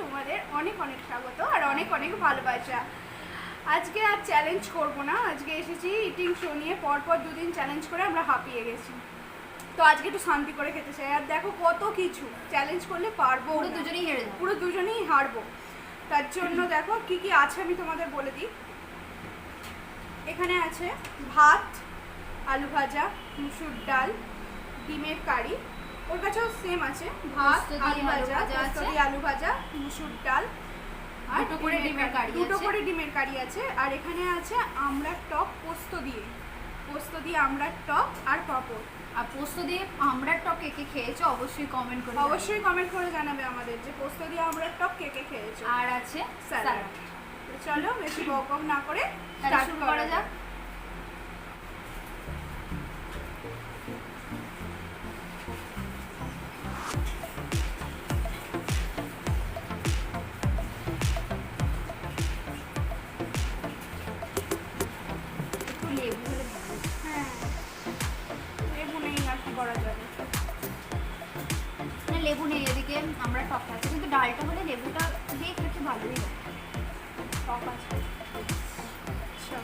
তোমাদের অনেক অনেক স্বাগত আর অনেক অনেক ভালোবাসা। আজকে আর চ্যালেঞ্জ করব না, আজকে এসেছি ইটিং শো নিয়ে। পরপর দুদিন চ্যালেঞ্জ করে আমরা হাঁপিয়ে গেছি, তো আজকে একটু শান্তি করে খেতে চাই। আর দেখো কত কিছু চ্যালেঞ্জ করলে পারবো, পুরো দুজনেই হারবো। তার জন্য দেখো কি কি আছে আমি তোমাদের বলে দিই। এখানে আছে ভাত, আলু ভাজা, মুসুর ডাল, ডিমের কারি, ওর কাছেও সেম আছে, ভাত, আলু ভাজা, আলু ভাজা, মুসুর ডাল আর দুটো করে ডিমের কারি আছে। আর এখানে আছে আমড়ার টক পোস্ত দিয়ে আমড়ার টক আর পাঁপড়। আর পোস্ত দিয়ে আমড়ার টক কে কে খেয়েছো অবশ্যই কমেন্ট করে জানাবে আমাদের যে পোস্ত দিয়ে আমড়ার টক কে কে খেয়েছো। আর আছে স্যালাড। চলো বেশি বকবক না করে শুরু করা যাক। লেবু নেই এদিকে, আমরা টক আছে, কিন্তু ডালটা হলে লেবুটা দিয়ে খেতে ভালোই হয়। টক আছে। আচ্ছা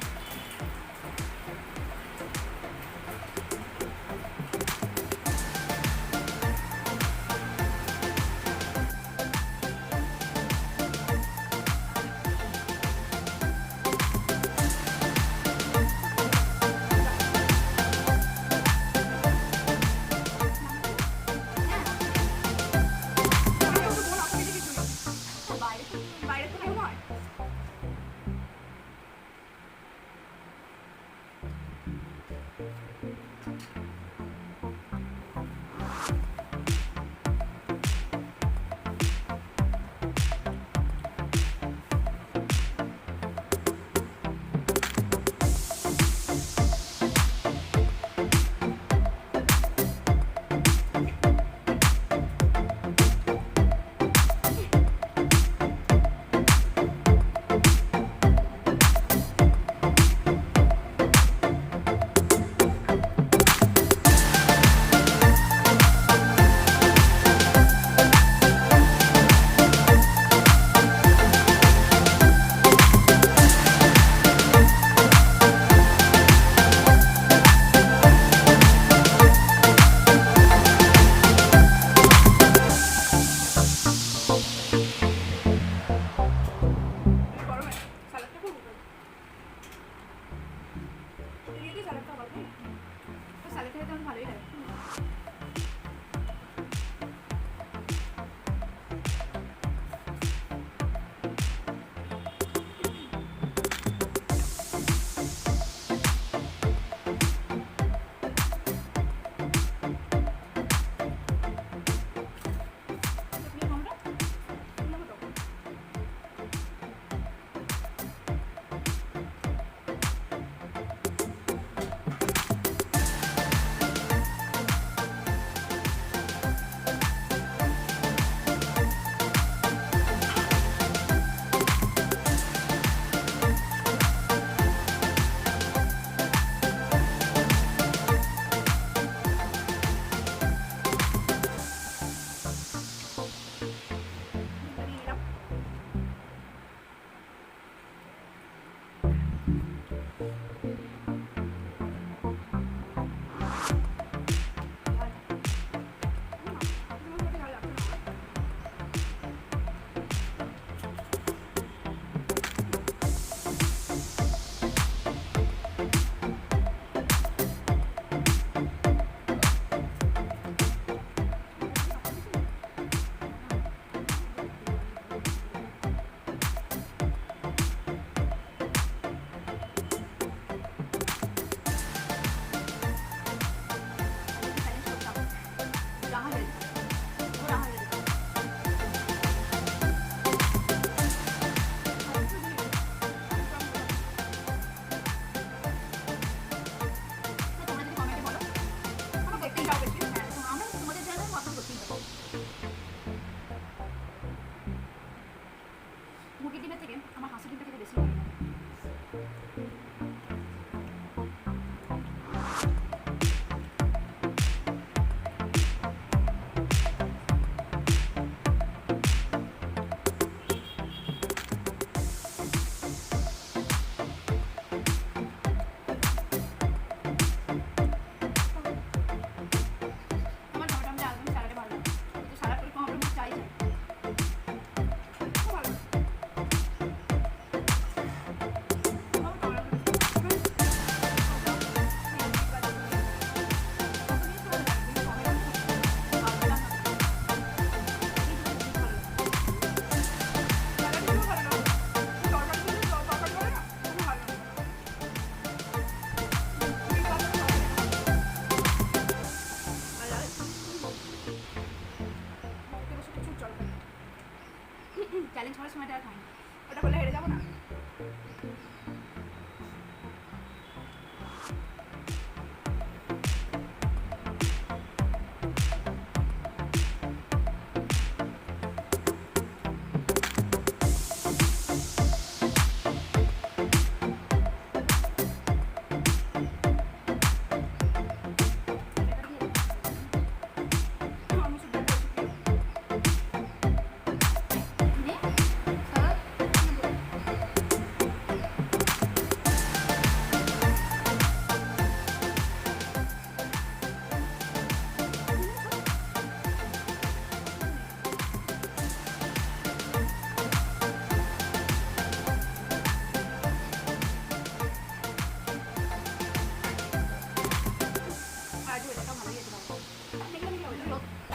চ্যালেঞ্জ করার সময়টা আর খাইনি। ওটা বলে হেরে যাবো না।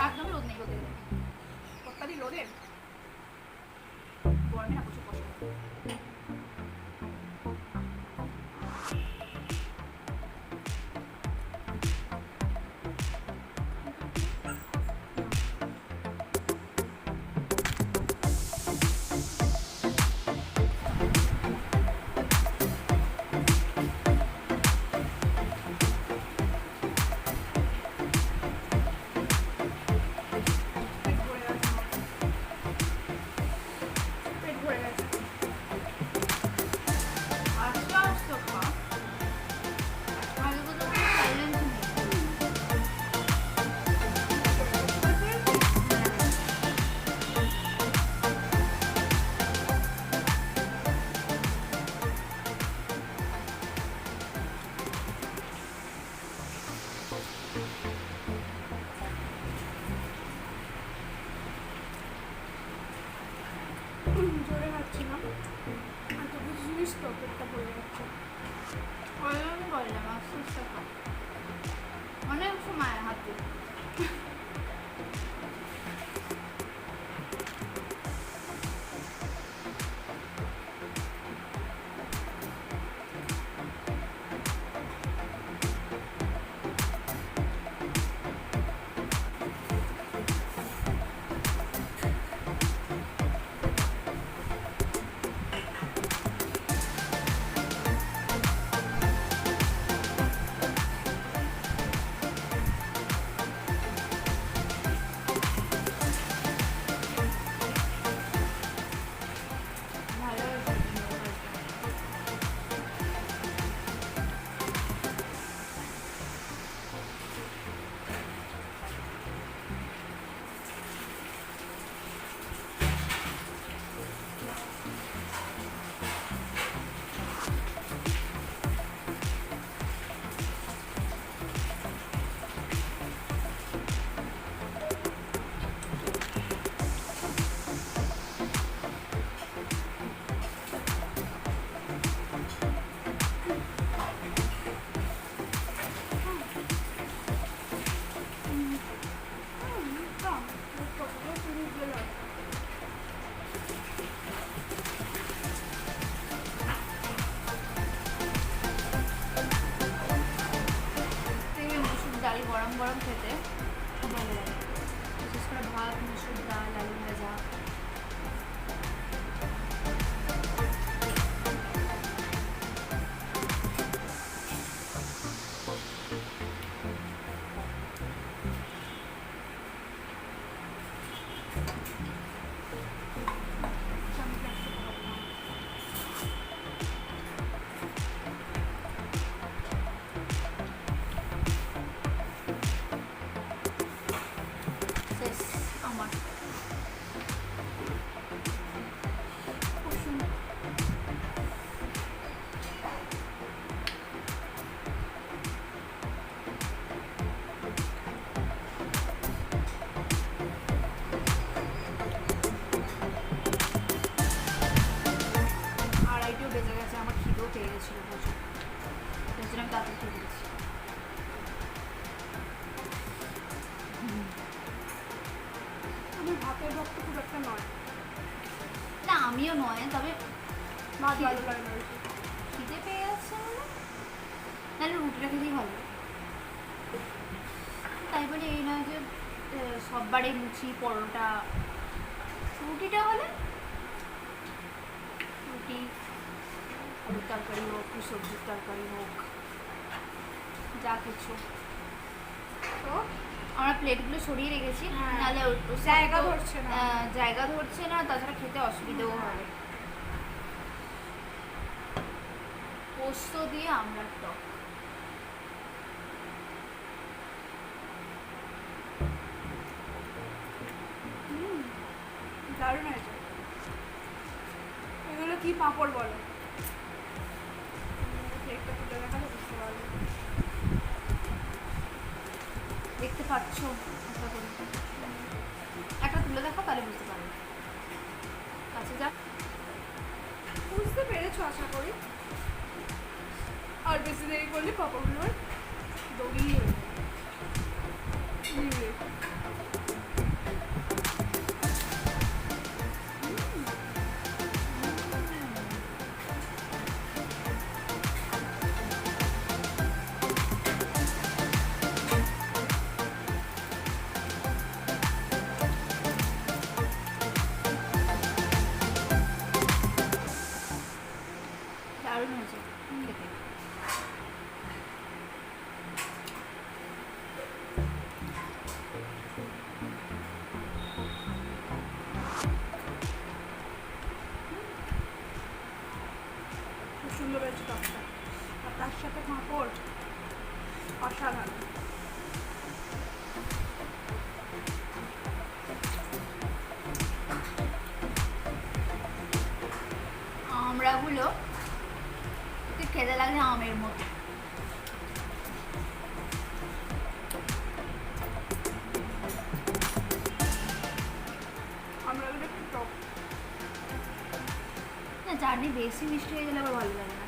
একদমই রোদ নেই রোদে কত্তাদি রোদে গরমে না প্রচুর কষ্ট। পেট ভরে গেছে আমার। পেট ভরে গেছে। আস্তে আস্তে খা, আগে তো চ্যালেঞ্জ নেই। জোরে খাচ্ছি না, আর তো কিছু জিনিস তো পেটটা ভরে যাচ্ছে। আমি বললাম আস্তে আস্তে খা, অনেক সময় হাতে। ভালো হয়েছে। মসুর ডাল গরম গরম খেতে খুব ভালো লাগে, বিশেষ করে ভাত, মসুর ডাল, আলু ভাজা। শেষ আমার। খুব সুন্দর। আড়াইটেও বেজে গেছে, আমার খিদেও পেয়ে গেছিলো প্রচুর, তার জন্য আমি তাড়াতাড়ি খেয়ে দিয়েছি। আমি ভাতের ভক্ত খুব একটা নয়, না আমিও নয়, তবে ভাত ভালো লাগে না বেশি। খিদে পেয়ে যাচ্ছে বলে তাহলে রুটিটা খেতেই ভালো লাগে। তাই বলে এই নয় যে সববারে লুচি পরোটা, রুটিটা হলে রুটি, আলুর তরকারি হোক কি সবজির তরকারি হোক, যা কিছু। তো আমরা প্লেটগুলো সরিয়ে রেখেছি, হ্যাঁ, নাহলে জায়গা ধরছে না। জায়গা ধরছে না, তাছাড়া খেতে অসুবিধাও হবে। পোস্ত দিয়ে আমড়ার টক। দারুণ হয়েছে। এগুলো কি পাঁপড় বলো? প্লেটটা তুলে দেখালে বুঝতে পারবে। দেখতে পাচ্ছ? আশা করি একটা তুলে দেখো, তাহলে বুঝতে পারবে। কাছে যা, বুঝতে পেরেছো আশা করি। আর বেশি দেরি করলে পাঁপড়গুলোর দড়িয়ে যাবে। দারুণ হয়েছে খেতে। খুব সুন্দর হয়েছে টকটা, আর তার সাথে পাঁপড় অসাধারণ। আমড়াগুলো ঠিক খেতে লাগলে আমের মতো। আমড়াগুলো একটু টক। না, চাটনি বেশি মিষ্টি হয়ে গেলে আবার ভালো লাগে না।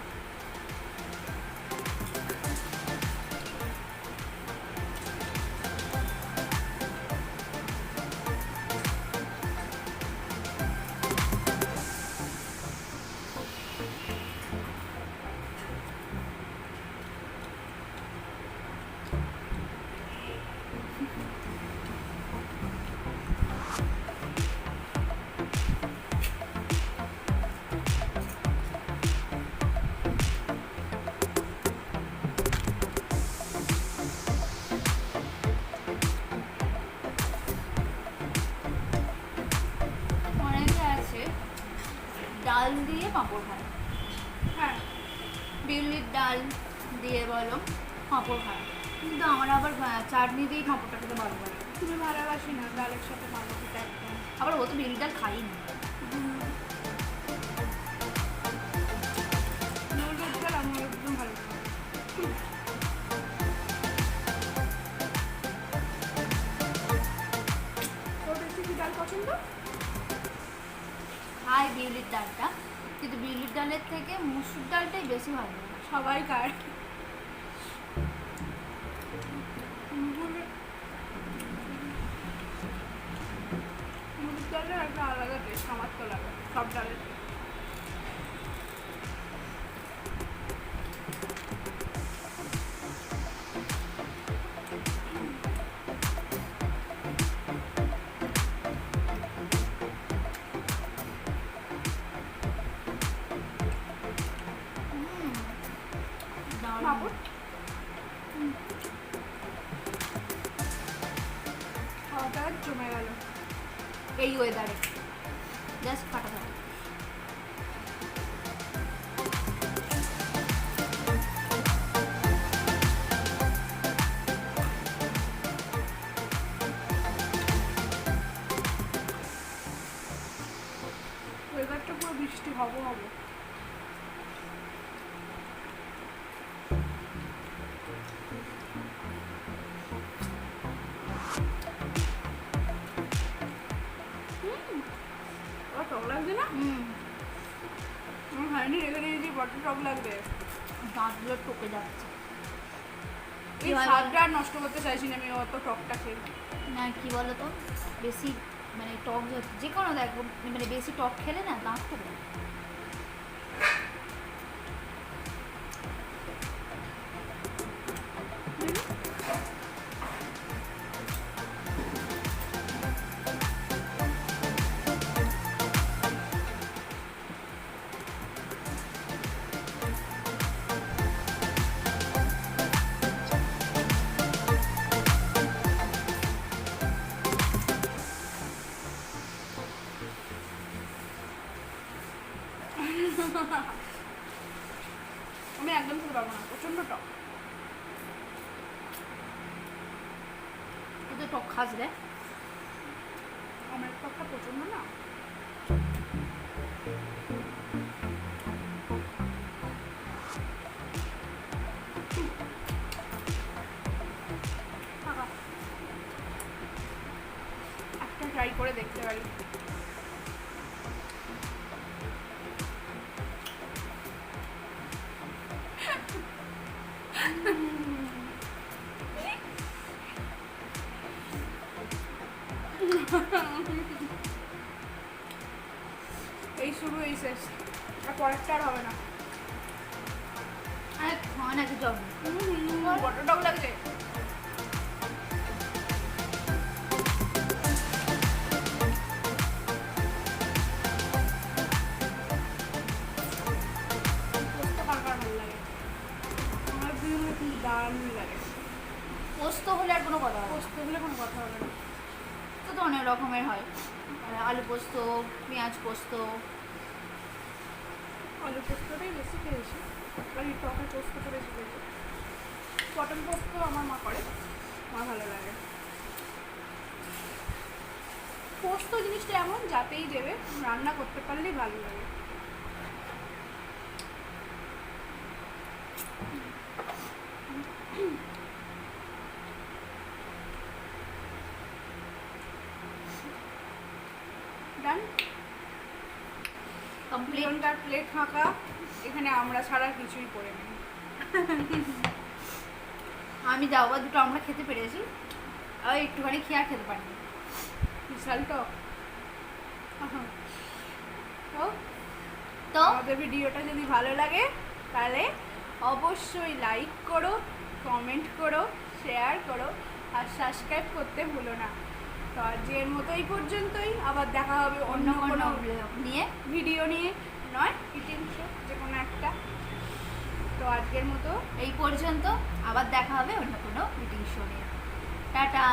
অনেকে আছে ডাল দিয়ে পাঁপড় খায়। হ্যাঁ, বিউলির ডাল দিয়ে বলো পাঁপড় খায়, কিন্তু আমার আবার চাটনি দিয়েই পাঁপড়টা খেতে ভালো লাগে। তুমি ভালোবাসি না ডালের সাথে পাঁপড় খেতে একদম। আবার ও তো বিউলির ডাল খাই না। নুডলস ডাল আমার একদম ভালো লাগে। তোর বেশি কি ডাল পছন্দ? খাই বিউলির ডালটা, কিন্তু বিউলির ডালের থেকে মুসুর ডালটাই বেশি ভালো লাগে। সবাই খায়। মুসুর ডালের একটা আলাদা টেস্ট আমার তো লাগে সব ডালের থেকে। দারুণ। পাঁপড় খাওয়াটা জমে গেল এই ওয়েদারে জাস্ট ফাটাফাটি। ওয়েদারটা পুরো বৃষ্টি হবো হবো। টক লাগছে না? আমার হয়নি, রেখে দিয়েছি, বড্ড টক লাগবে। দাঁতগুলো টকে যাচ্ছে। এই স্বাদটা আর নষ্ট করতে চাইছি না আমি অত টকটা খেয়ে। না কি বলো তো, বেশি মানে টক যে কোনো দেখো, মানে বেশি টক খেলে না দাঁত টকে যায়। আমি একদম খেতে পারবো না, প্রচন্ড টক। তুই তো টক খাস রে। আমার টকটা প্রচন্ড না। একটা ট্রাই করে দেখতে পারি। এই শুরু, এই শেষ, আর পরেরটা আর হবে না। আরে খাওয়া না কি জল। বড্ড টক লাগছে। পোস্ত কার কার ভালো লাগে? আমার কিন্তু দারুণ লাগে। পোস্ত হলে আর কোনো কথা হবে না। পোস্ত হলে কোনো কথা হবে না। তো তো অনেক রকমের হয়, আলু পোস্ত, পেঁয়াজ পোস্ত। আলু পোস্তটাই বেশি খেয়েছি, আর এই টকের পোস্তটা বেশি খেয়েছি। পটল পোস্ত আমার মা করে, আমার ভালো লাগে। পোস্ত জিনিসটা এমন যাতেই দেবে, রান্না করতে পারলেই ভালো লাগে। ডান। কমপ্লিট। প্লেট ফাঁকা, এখানে আমরা ছাড়া কিছুই করে নেই। আমি যাও বা দুটো আমরা খেতে পেরেছি, আর একটুখানি খেয়ে আর খেতে পারিনি। বিশাল টক। তো আমাদের ভিডিওটা যদি ভালো লাগে তাহলে অবশ্যই লাইক করো, কমেন্ট করো, শেয়ার করো, আর সাবস্ক্রাইব করতে ভুলো না। তো আজকের মতো এই পর্যন্তই, আবার দেখা হবে অন্য কোনো নিয়ে ভিডিও নিয়ে, নয় ইটিং শো, যে কোনো একটা। তো আজকের মতো এই পর্যন্ত, আবার দেখা হবে অন্য কোনো মিটিং শো নিয়ে। টাটা।